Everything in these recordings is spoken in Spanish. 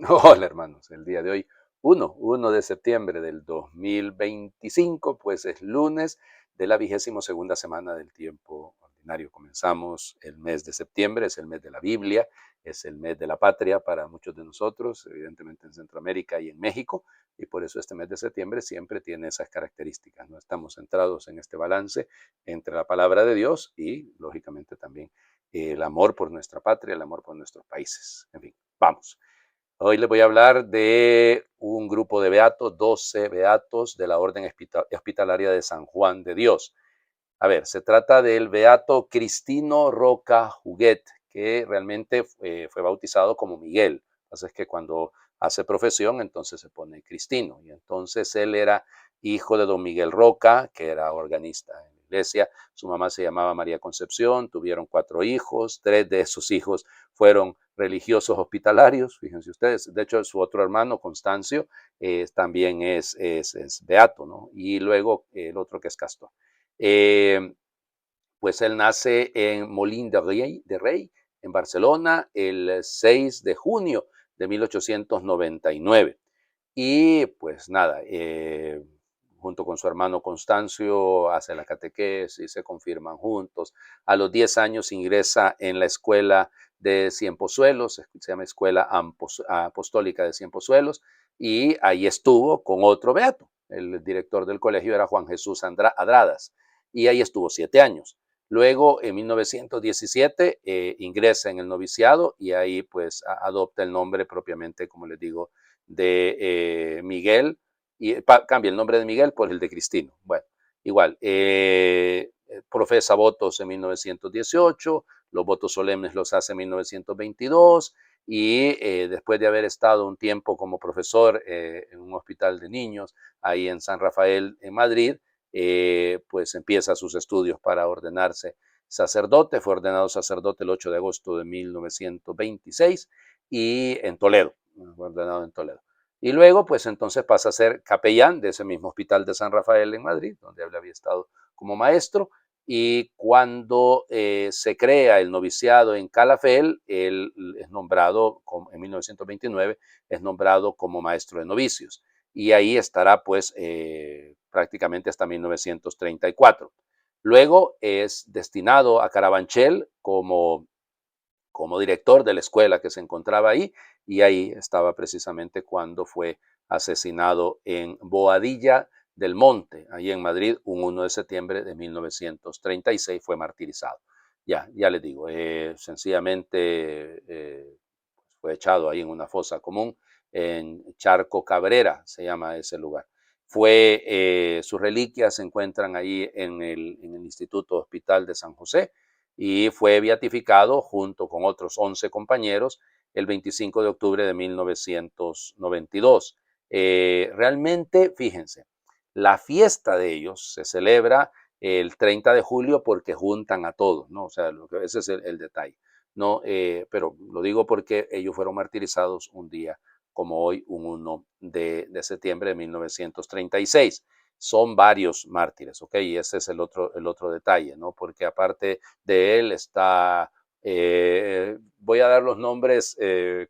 Hola hermanos, el día de hoy, 1 de septiembre del 2025, pues es lunes de la 22ª semana del tiempo ordinario. Comenzamos el mes de septiembre, es el mes de la Biblia, es el mes de la patria para muchos de nosotros, evidentemente en Centroamérica y en México, y por eso este mes de septiembre siempre tiene esas características. No estamos centrados en este balance entre la palabra de Dios y, lógicamente, también el amor por nuestra patria, el amor por nuestros países. En fin, vamos. Hoy les voy a hablar de un grupo de beatos, 12 beatos de la Orden Hospitalaria de San Juan de Dios. A ver, se trata del beato Cristino Roca Huguet, que realmente fue bautizado como Miguel. Así es que cuando hace profesión, entonces se pone Cristino. Y entonces él era hijo de don Miguel Roca, que era organista en la iglesia. Su mamá se llamaba María Concepción, tuvieron 4 hijos, 3 de esos hijos fueron religiosos hospitalarios, fíjense ustedes. De hecho, su otro hermano, Constancio, también es beato, ¿no? Y luego el otro que es Castor. Eh, pues él nace en Molín de Rey, en Barcelona, el 6 de junio de 1899. Y pues nada, junto con su hermano Constancio hace la catequesis, se confirman juntos. A los 10 años ingresa en la escuela de Cienpozuelos, se llama Escuela Apostólica de Cienpozuelos, y ahí estuvo con otro beato. El director del colegio era Juan Jesús Adradas, y ahí estuvo 7 años. Luego, en 1917, ingresa en el noviciado y ahí pues adopta el nombre propiamente, como les digo, de Miguel, y cambia el nombre de Miguel por el de Cristino. Bueno, igual, profesa votos en 1918, los votos solemnes los hace en 1922, y después de haber estado un tiempo como profesor en un hospital de niños, ahí en San Rafael, en Madrid, pues empieza sus estudios para ordenarse sacerdote. Fue ordenado sacerdote el 8 de agosto de 1926 y en Toledo, fue ordenado en Toledo. Y luego, pues entonces pasa a ser capellán de ese mismo hospital de San Rafael en Madrid, donde él había estado como maestro. Y cuando se crea el noviciado en Calafell, él es nombrado, en 1929, es nombrado como maestro de novicios. Y ahí estará, pues, prácticamente hasta 1934. Luego es destinado a Carabanchel como director de la escuela que se encontraba ahí, y ahí estaba precisamente cuando fue asesinado en Boadilla del Monte, ahí en Madrid, un 1 de septiembre de 1936, fue martirizado. Ya les digo, sencillamente fue echado ahí en una fosa común, en Charco Cabrera, se llama ese lugar. Sus reliquias se encuentran ahí en el Instituto Hospital de San José, y fue beatificado junto con otros 11 compañeros el 25 de octubre de 1992. Realmente, fíjense, la fiesta de ellos se celebra el 30 de julio porque juntan a todos, ¿no? O sea, ese es el detalle, ¿no? Pero lo digo porque ellos fueron martirizados un día como hoy, un 1 de septiembre de 1936. Son varios mártires, ¿ok? Y ese es el otro detalle, ¿no? Porque aparte de él está, voy a dar los nombres,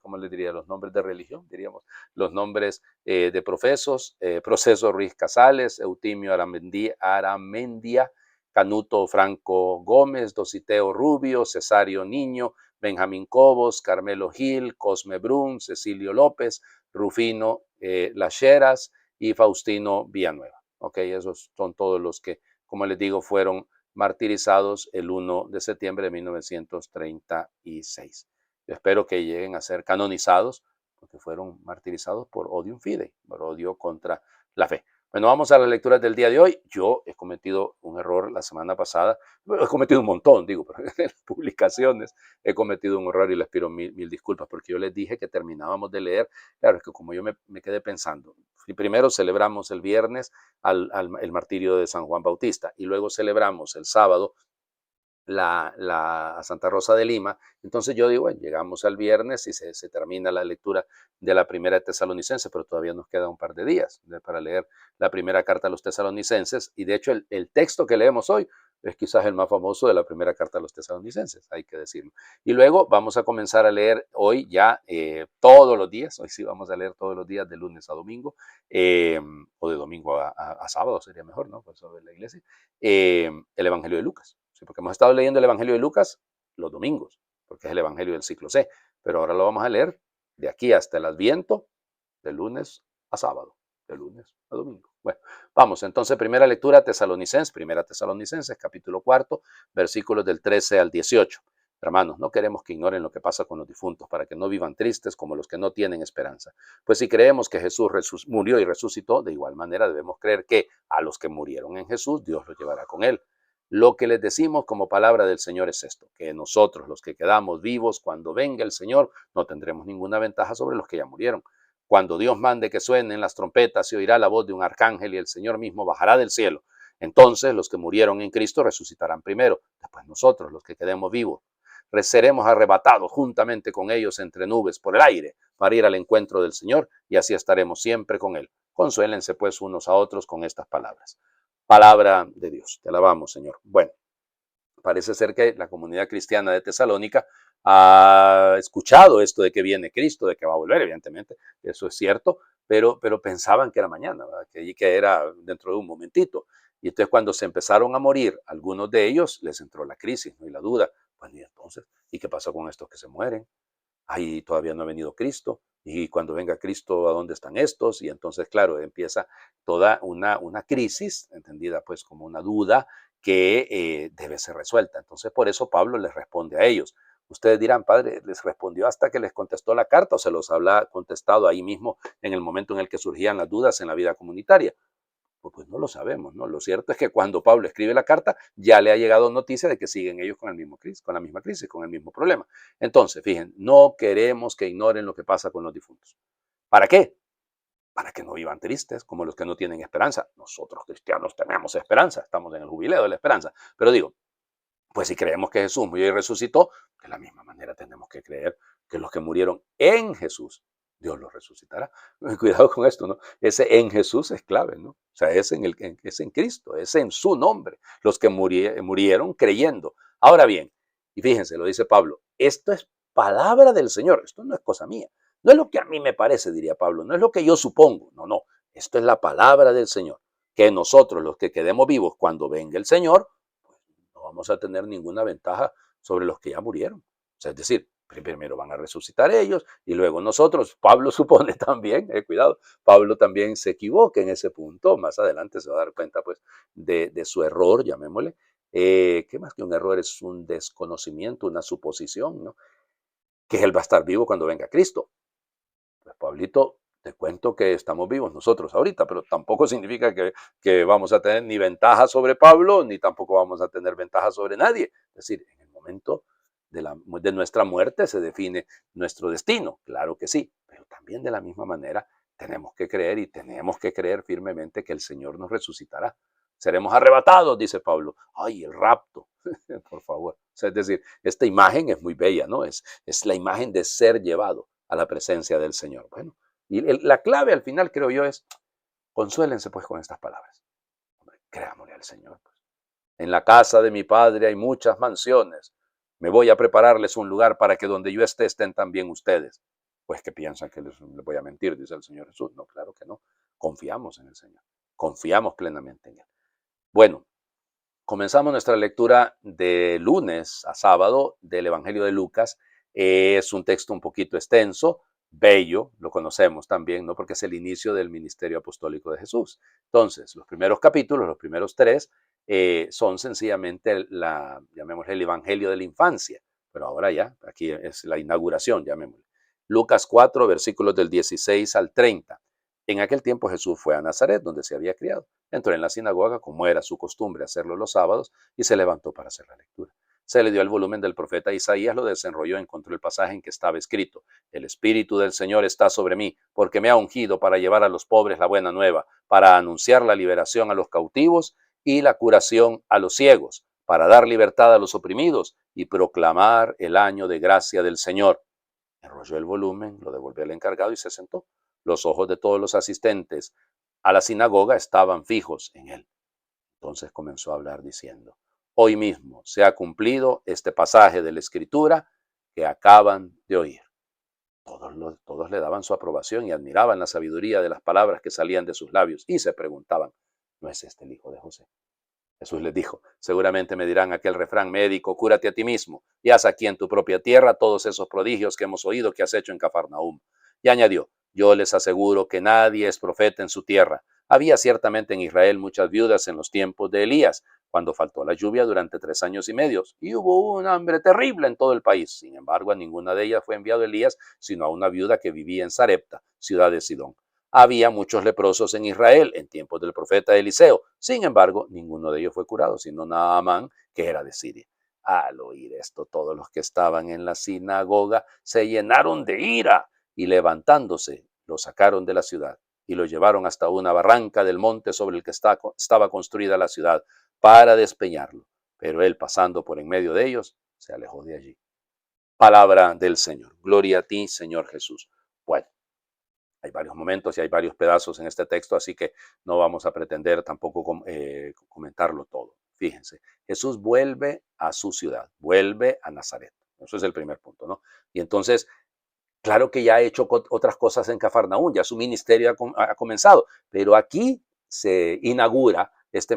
¿cómo les diría? Los nombres de religión, diríamos, los nombres de profesos: Proceso Ruiz Casales, Eutimio Aramendia, Canuto Franco Gómez, Dositeo Rubio, Cesario Niño, Benjamín Cobos, Carmelo Gil, Cosme Brun, Cecilio López, Rufino Lacheras y Faustino Villanueva. Ok, esos son todos los que, como les digo, fueron martirizados el 1 de septiembre de 1936. Yo espero que lleguen a ser canonizados, porque fueron martirizados por odium fidei, por odio contra la fe. Bueno, vamos a las lecturas del día de hoy. Yo he cometido un error la semana pasada. He cometido un montón, digo, pero en las publicaciones he cometido un error y les pido mil disculpas, porque yo les dije que terminábamos de leer. Claro, es que como yo me quedé pensando, si primero celebramos el viernes el martirio de San Juan Bautista, y luego celebramos el sábado a Santa Rosa de Lima. Entonces yo digo, bueno, llegamos al viernes y se termina la lectura de la primera de Tesalonicenses, pero todavía nos queda un par de días para leer la primera carta a los tesalonicenses. Y de hecho el texto que leemos hoy Es quizás el más famoso de la primera carta a los tesalonicenses, hay que decirlo. Y luego vamos a comenzar a leer hoy ya todos los días, hoy sí vamos a leer todos los días de lunes a domingo, o de domingo a sábado sería mejor, ¿no? Por eso de la iglesia, el Evangelio de Lucas. Sí, porque hemos estado leyendo el Evangelio de Lucas los domingos, porque es el Evangelio del ciclo C, pero ahora lo vamos a leer de aquí hasta el Adviento, de lunes a sábado, de lunes a domingo. Bueno, vamos, entonces, primera Tesalonicenses, capítulo cuarto, versículos del 13 al 18. Hermanos, no queremos que ignoren lo que pasa con los difuntos, para que no vivan tristes como los que no tienen esperanza. Pues si creemos que Jesús murió y resucitó, de igual manera debemos creer que a los que murieron en Jesús, Dios los llevará con él. Lo que les decimos como palabra del Señor es esto, que nosotros, los que quedamos vivos, cuando venga el Señor, no tendremos ninguna ventaja sobre los que ya murieron. Cuando Dios mande que suenen las trompetas, se oirá la voz de un arcángel y el Señor mismo bajará del cielo. Entonces los que murieron en Cristo resucitarán primero, después nosotros, los que quedemos vivos. Seremos arrebatados juntamente con ellos entre nubes por el aire para ir al encuentro del Señor y así estaremos siempre con Él. Consuélense pues unos a otros con estas palabras. Palabra de Dios. Te alabamos, Señor. Bueno, parece ser que la comunidad cristiana de Tesalónica ha escuchado esto de que viene Cristo, de que va a volver, evidentemente, eso es cierto, pero pensaban que era mañana, que era dentro de un momentito. Y entonces cuando se empezaron a morir algunos de ellos, les entró la crisis, ¿no? Y la duda. Pues y entonces, ¿y qué pasa con estos que se mueren? Ahí todavía no ha venido Cristo. Y cuando venga Cristo, ¿a dónde están estos? Y entonces, claro, empieza toda una crisis, entendida pues como una duda que debe ser resuelta. Entonces, por eso Pablo les responde a ellos. Ustedes dirán, padre, ¿les respondió hasta que les contestó la carta o se los habla contestado ahí mismo en el momento en el que surgían las dudas en la vida comunitaria? Pues no lo sabemos, ¿no? Lo cierto es que cuando Pablo escribe la carta, ya le ha llegado noticia de que siguen ellos con el mismo crisis, con la misma crisis, con el mismo problema. Entonces, fíjense, no queremos que ignoren lo que pasa con los difuntos. ¿Para qué? Para que no vivan tristes, como los que no tienen esperanza. Nosotros cristianos tenemos esperanza, estamos en el jubileo de la esperanza. Pero digo, pues si creemos que Jesús murió y resucitó, de la misma manera tenemos que creer que los que murieron en Jesús, Dios los resucitará. Cuidado con esto, ¿no? Ese en Jesús es clave, ¿no? O sea, es en Cristo, es en su nombre, los que murieron creyendo. Ahora bien, y fíjense, lo dice Pablo, esto es palabra del Señor, esto no es cosa mía. No es lo que a mí me parece, diría Pablo, no es lo que yo supongo, no, no, esto es la palabra del Señor, que nosotros los que quedemos vivos cuando venga el Señor, no vamos a tener ninguna ventaja sobre los que ya murieron. O sea, es decir, primero van a resucitar ellos y luego nosotros. Pablo supone también, cuidado, Pablo también se equivoca en ese punto. Más adelante se va a dar cuenta pues de su error, llamémosle. ¿Qué más que un error? Es un desconocimiento, una suposición, ¿no? Que él va a estar vivo cuando venga Cristo. Pues Pablito, te cuento que estamos vivos nosotros ahorita, pero tampoco significa que vamos a tener ni ventaja sobre Pablo, ni tampoco vamos a tener ventaja sobre nadie. Es decir, en el momento de nuestra muerte se define nuestro destino, claro que sí, pero también de la misma manera tenemos que creer y tenemos que creer firmemente que el Señor nos resucitará. Seremos arrebatados, dice Pablo. Ay, el rapto, por favor. O sea, es decir, esta imagen es muy bella, ¿no? Es la imagen de ser llevado a la presencia del Señor. Bueno, y la clave al final, creo yo, es consuélense pues con estas palabras. Hombre, creámosle al Señor. Pues. En la casa de mi Padre hay muchas mansiones. Me voy a prepararles un lugar para que donde yo esté estén también ustedes. Pues que piensan que les voy a mentir, dice el Señor Jesús. No, claro que no. Confiamos en el Señor. Confiamos plenamente en Él. Bueno, comenzamos nuestra lectura de lunes a sábado del Evangelio de Lucas. Es un texto un poquito extenso, bello, lo conocemos también, ¿no? Porque es el inicio del ministerio apostólico de Jesús. Entonces, los primeros capítulos, los primeros tres, son sencillamente llamémosle el Evangelio de la infancia. Pero ahora ya, aquí es la inauguración, llamémosle. Lucas 4, versículos del 16 al 30. En aquel tiempo Jesús fue a Nazaret, donde se había criado. Entró en la sinagoga, como era su costumbre hacerlo los sábados, y se levantó para hacer la lectura. Se le dio el volumen del profeta Isaías, lo desenrolló, encontró el pasaje en que estaba escrito: el Espíritu del Señor está sobre mí, porque me ha ungido para llevar a los pobres la buena nueva, para anunciar la liberación a los cautivos y la curación a los ciegos, para dar libertad a los oprimidos y proclamar el año de gracia del Señor. Enrolló el volumen, lo devolvió al encargado y se sentó. Los ojos de todos los asistentes a la sinagoga estaban fijos en él. Entonces comenzó a hablar diciendo: Hoy mismo se ha cumplido este pasaje de la Escritura que acaban de oír. Todos le daban su aprobación y admiraban la sabiduría de las palabras que salían de sus labios y se preguntaban, ¿no es este el hijo de José? Jesús les dijo, seguramente me dirán aquel refrán médico, cúrate a ti mismo y haz aquí en tu propia tierra todos esos prodigios que hemos oído que has hecho en Cafarnaúm. Y añadió, yo les aseguro que nadie es profeta en su tierra. Había ciertamente en Israel muchas viudas en los tiempos de Elías, cuando faltó la lluvia durante 3 años y medio, y hubo un hambre terrible en todo el país. Sin embargo, a ninguna de ellas fue enviado Elías, sino a una viuda que vivía en Sarepta, ciudad de Sidón. Había muchos leprosos en Israel en tiempos del profeta Eliseo. Sin embargo, ninguno de ellos fue curado, sino Naamán, que era de Siria. Al oír esto, todos los que estaban en la sinagoga se llenaron de ira y levantándose, lo sacaron de la ciudad y lo llevaron hasta una barranca del monte sobre el que estaba construida la ciudad para despeñarlo. Pero él, pasando por en medio de ellos, se alejó de allí. Palabra del Señor. Gloria a ti, Señor Jesús. Bueno, hay varios momentos y hay varios pedazos en este texto, así que no vamos a pretender tampoco comentarlo todo. Fíjense, Jesús vuelve a su ciudad, vuelve a Nazaret. Eso es el primer punto, ¿no? Y entonces, claro que ya ha hecho otras cosas en Cafarnaúm, ya su ministerio ha comenzado, pero aquí se inaugura este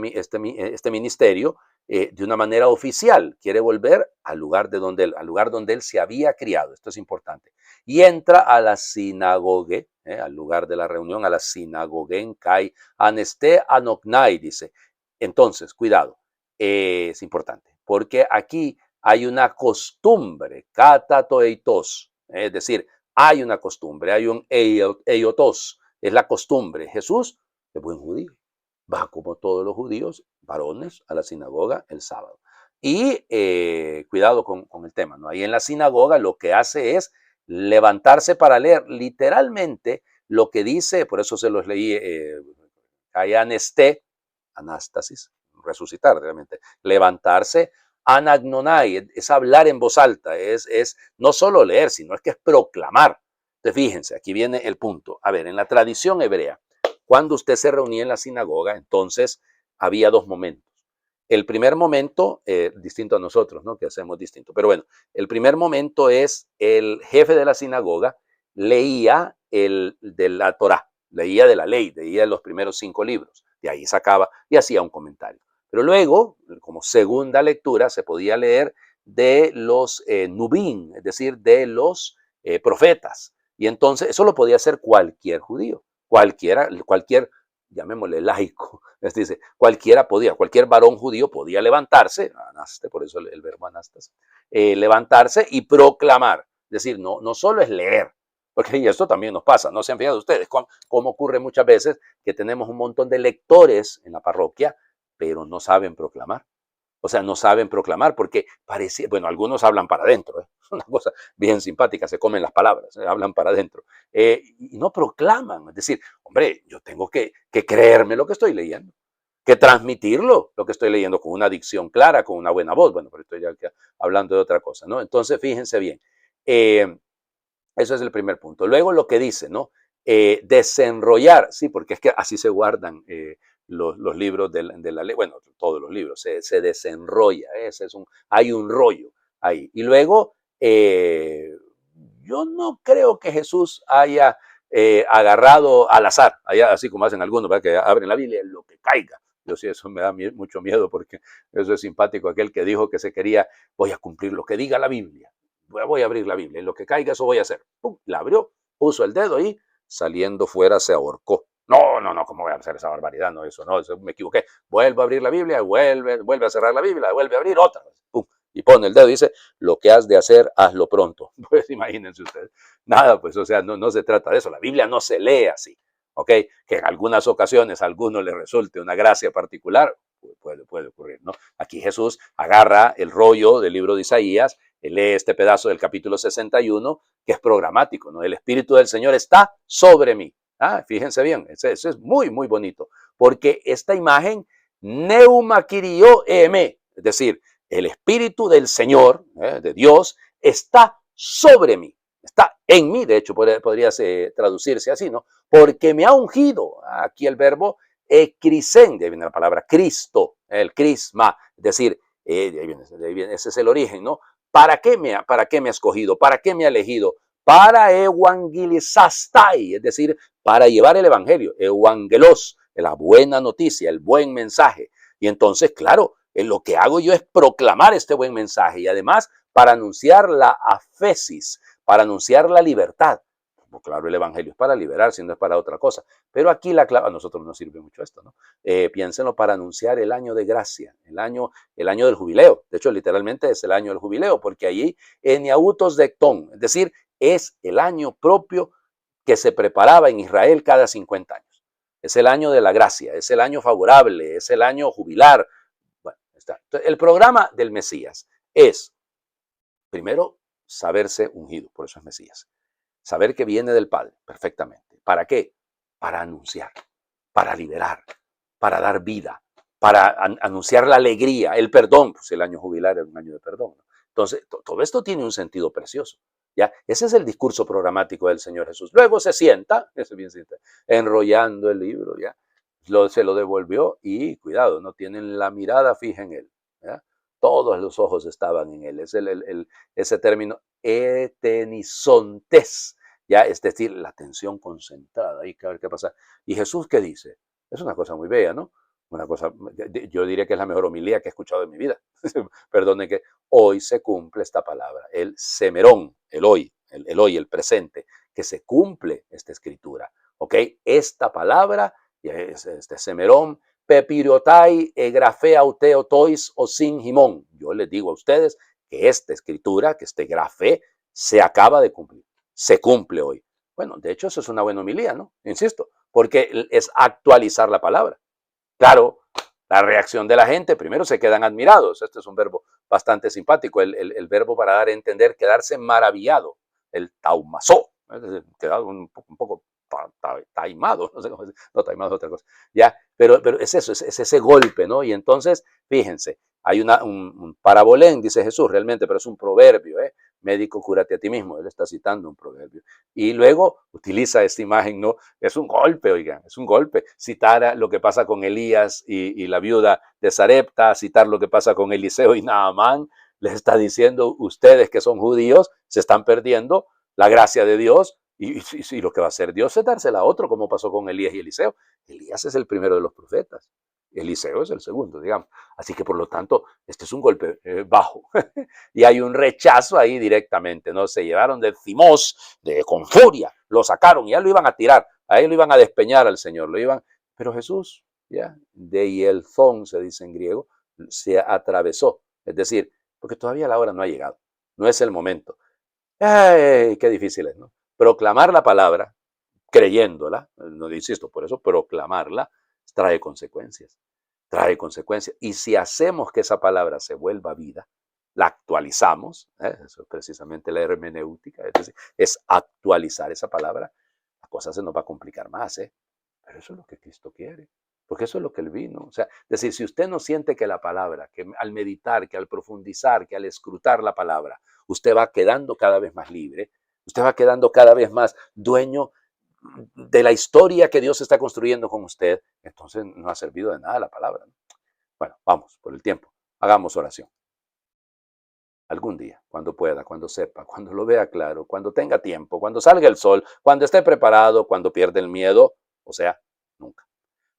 ministerio de una manera oficial. Quiere volver al lugar donde él se había criado. Esto es importante. Y entra a la sinagogue, al lugar de la reunión, a la sinagogen kai aneste anoknai, dice. Entonces, cuidado, es importante, porque aquí hay una costumbre, katatoeitos, es decir, hay una costumbre, hay un eiotos, es la costumbre. Jesús es buen judío, va como todos los judíos, varones, a la sinagoga el sábado. Y cuidado con el tema, ¿no? Ahí en la sinagoga lo que hace es levantarse para leer literalmente lo que dice, por eso se los leí, anástasis, resucitar realmente, levantarse, anagnonai, es hablar en voz alta, es no solo leer, sino es que es proclamar. Entonces, fíjense, aquí viene el punto. A ver, en la tradición hebrea, cuando usted se reunía en la sinagoga, entonces había dos momentos. El primer momento, distinto a nosotros, ¿no? Que hacemos distinto. Pero bueno, el primer momento es el jefe de la sinagoga leía de la Torá, leía de la ley, leía de los primeros 5 libros. De ahí sacaba y hacía un comentario. Pero luego, como segunda lectura, se podía leer de los nubín, es decir, de los profetas. Y entonces eso lo podía hacer cualquier judío, cualquier, llamémosle laico, es decir, cualquier varón judío podía levantarse, anaste, por eso el verbo anastas, levantarse y proclamar. Es decir, no solo es leer, porque y esto también nos pasa, no se han fijado ustedes cómo ocurre muchas veces que tenemos un montón de lectores en la parroquia, pero no saben proclamar. O sea, no saben proclamar porque parecía, bueno, algunos hablan para adentro, ¿eh? Es una cosa bien simpática, se comen las palabras, hablan para adentro, y no proclaman. Es decir, hombre, yo tengo que creerme lo que estoy leyendo, que transmitirlo, lo que estoy leyendo, con una dicción clara, con una buena voz. Bueno, pero estoy ya hablando de otra cosa, ¿no? Entonces, fíjense bien, eso es el primer punto. Luego lo que dice, ¿no? Desenrollar, sí, porque es que así se guardan los libros de la ley, bueno, todos los libros, se desenrolla, hay un rollo ahí. Y luego, yo no creo que Jesús haya agarrado al azar, así como hacen algunos, ¿verdad? Que abren la Biblia, lo que caiga. Yo sí, eso me da mucho miedo porque eso es simpático, aquel que dijo que se quería, voy a cumplir lo que diga la Biblia, voy a abrir la Biblia, y lo que caiga eso voy a hacer. ¡Pum! La abrió, puso el dedo y saliendo fuera se ahorcó. No, ¿cómo voy a hacer esa barbaridad? No, eso me equivoqué. Vuelvo a abrir la Biblia, vuelve a cerrar la Biblia, vuelve a abrir otra vez. ¡Pum! Y pone el dedo y dice, lo que has de hacer, hazlo pronto. Pues imagínense ustedes. Nada, pues, o sea, no se trata de eso. La Biblia no se lee así, ¿ok? Que en algunas ocasiones a alguno le resulte una gracia particular, puede ocurrir, ¿no? Aquí Jesús agarra el rollo del libro de Isaías, lee este pedazo del capítulo 61, que es programático, ¿no? El Espíritu del Señor está sobre mí. Fíjense bien, eso es muy, muy bonito, porque esta imagen, neuma kirio eme, es decir, el Espíritu del Señor, de Dios, está sobre mí, está en mí, de hecho podría traducirse así, ¿no? Porque me ha ungido, aquí el verbo ecrisen, de ahí viene la palabra Cristo, el crisma, es decir, De ahí viene, ese es el origen, ¿no? Para qué me ha escogido? ¿Para qué me ha elegido? Para evangelizastai, es decir, para llevar el evangelio, evangelos, la buena noticia, el buen mensaje. Y entonces, claro, lo que hago yo es proclamar este buen mensaje y además para anunciar la afesis, para anunciar la libertad. Claro, el evangelio es para liberar, si no es para otra cosa. Pero aquí la clave, a nosotros nos sirve mucho esto, ¿no? Piénsenlo para anunciar el año de gracia, el año del jubileo. De hecho, literalmente es el año del jubileo, porque allí eniautos de ectón, es decir, es el año propio que se preparaba en Israel cada 50 años. Es el año de la gracia, es el año favorable, es el año jubilar. Bueno, está. Entonces, el programa del Mesías es, primero, saberse ungido, por eso es Mesías. Saber que viene del Padre, perfectamente. ¿Para qué? Para anunciar, para liberar, para dar vida, para anunciar la alegría, el perdón, pues el año jubilar es un año de perdón, ¿no? Entonces, todo esto tiene un sentido precioso. ¿Ya? Ese es el discurso programático del Señor Jesús. Luego se sienta, enrollando el libro, ¿ya? Se lo devolvió y, cuidado, no tienen la mirada fija en él. ¿Ya? Todos los ojos estaban en él. Es ese término etenizontes, ya, es decir, la atención concentrada. Ahí, a ver qué pasa. ¿Y Jesús qué dice? Es una cosa muy bella, ¿no? Una cosa, yo diría que es la mejor homilía que he escuchado en mi vida. Perdone que hoy se cumple esta palabra, el semerón, el hoy, el presente, que se cumple esta escritura, ¿ok? Esta palabra, este semerón, pepiriotai, egrafea, uteo, tois, o sin jimón. Yo les digo a ustedes que esta escritura, que este grafé, se acaba de cumplir, se cumple hoy. Bueno, de hecho, eso es una buena homilía, ¿no? Insisto, porque es actualizar la palabra. Claro, la reacción de la gente, primero se quedan admirados. Este es un verbo bastante simpático, el verbo para dar a entender, quedarse maravillado, el taumasó, es decir, quedado un poco taimado, no sé cómo decir, no, taimado es otra cosa, ya, pero es eso, es ese golpe, ¿no? Y entonces, fíjense, hay un parabolén, dice Jesús, realmente, pero es un proverbio, ¿eh? Médico, cúrate a ti mismo, él está citando un proverbio. Y luego utiliza esta imagen, ¿no? Es un golpe, oigan, es un golpe. Citar lo que pasa con Elías y la viuda de Sarepta, citar lo que pasa con Eliseo y Naamán, les está diciendo, ustedes que son judíos, se están perdiendo la gracia de Dios y lo que va a hacer Dios es dársela a otro, como pasó con Elías y Eliseo. Elías es el primero de los profetas. Eliseo es el segundo, digamos. Así que por lo tanto, este es un golpe bajo. Y hay un rechazo ahí directamente, ¿no? Se llevaron de Cimós, con furia, lo sacaron, ya lo iban a tirar, ahí lo iban a despeñar al Señor, pero Jesús, ya, de Hielzón se dice en griego, se atravesó, es decir, porque todavía la hora no ha llegado, no es el momento. ¡Ay, qué difícil es, ¿no? Proclamar la palabra, creyéndola, no insisto, por eso proclamarla trae consecuencias, trae consecuencias. Y si hacemos que esa palabra se vuelva vida, la actualizamos, eso es precisamente la hermenéutica, es decir, es actualizar esa palabra, la cosa se nos va a complicar más, pero eso es lo que Cristo quiere, porque eso es lo que Él vino. O sea, es decir, si usted no siente que la palabra, que al meditar, que al profundizar, que al escrutar la palabra, usted va quedando cada vez más libre, usted va quedando cada vez más dueño de la historia que Dios está construyendo con usted, entonces no ha servido de nada la palabra, ¿no? Bueno, vamos, por el tiempo, hagamos oración. Algún día, cuando pueda, cuando sepa, cuando lo vea claro, cuando tenga tiempo, cuando salga el sol, cuando esté preparado, cuando pierda el miedo, o sea, nunca.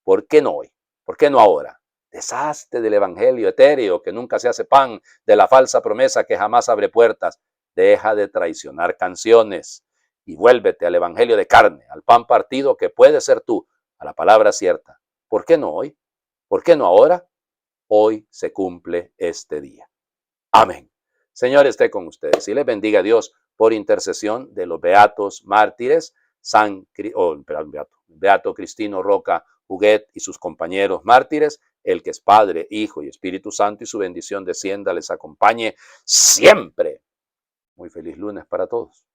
¿Por qué no hoy? ¿Por qué no ahora? Deshazte del evangelio etéreo que nunca se hace pan, de la falsa promesa que jamás abre puertas. Deja de traicionar canciones y vuélvete al evangelio de carne, al pan partido que puede ser tú, a la palabra cierta. ¿Por qué no hoy? ¿Por qué no ahora? Hoy se cumple este día. Amén. Señor, esté con ustedes y les bendiga a Dios por intercesión de los beatos mártires, Beato Cristino Roca Huguet y sus compañeros mártires, el que es Padre, Hijo y Espíritu Santo, y su bendición descienda, les acompañe siempre. Muy feliz lunes para todos.